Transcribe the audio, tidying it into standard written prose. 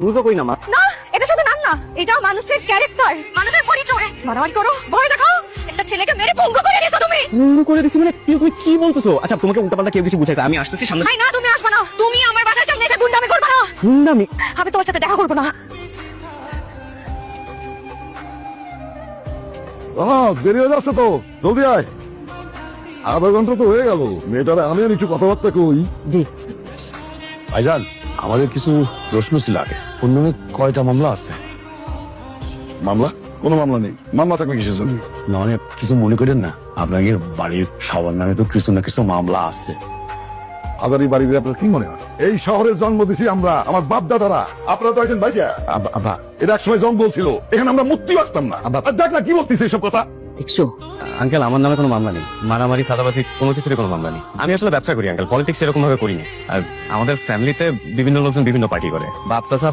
বুঝো কই না মা। না, এটা শুধু নাম না, এটা মানুষের ক্যারেক্টার, মানুষের পরিচয়। মারামারি করো, ভয় দেখাও, একটা ছেলেকে মেরে পঙ্গু করে দিয়েছো তুমি। করে দিছি মানে তুমি কি বলতেছো? আচ্ছা তোমাকে উল্টাপাল্টা কেউ কিছু বুঝাইছে, আমি আসতেছি সামনে। ভাই না, তুমি আসবে না, তুমি আমার বাসায় সামনে এসে গুন্ডামি করবে না। গুন্ডামি? আমি তোমার সাথে দেখা করবো না। দেরি হয়ে যাচ্ছে তো, জলদি আয়। আধা ঘন্টা তো হয়ে গেল, মেয়েটারে আমি আর একটু কথাবার্তা কই। জি ভাইজান, আমাদের কিছু প্রশ্ন ছিল আগে। অন্য কয়টা মামলা আছে? মামলা? কোনো মামলা নেই। মামলা থাকবে কিসের জন্য? না মানে কিছু মনে করেন না, আপনাদের বাড়ির সবার নামে তো কিছু না কিছু মামলা আছে। হাজারি বাড়িতে আপনার কি মনে হয়? এই শহরে জন্ম দিছি আমরা, আমার বাপ দাদারা। আপনারা তো আছেন ভাইজা। আব্বা, এটা এক সময় জঙ্গল ছিল, এখানে আমরা মুক্তি আসতাম না। আব্বা। আর দেখ না কি বলতিস এইসব কথা। দেখছো আঙ্কেল, আমার নামে কোনো মামলা নেই, মারামারি সাদাবাজি কোনো কিছুরই কোনো মামলা নেই। আমি আসলে ব্যবসা করি আঙ্কেল, পলিটিক্স এরকম ভাবে করিনি। আর আমাদের ফ্যামিলিতে বিভিন্ন লোকজন বিভিন্ন পার্টি করে, বাপ চাচা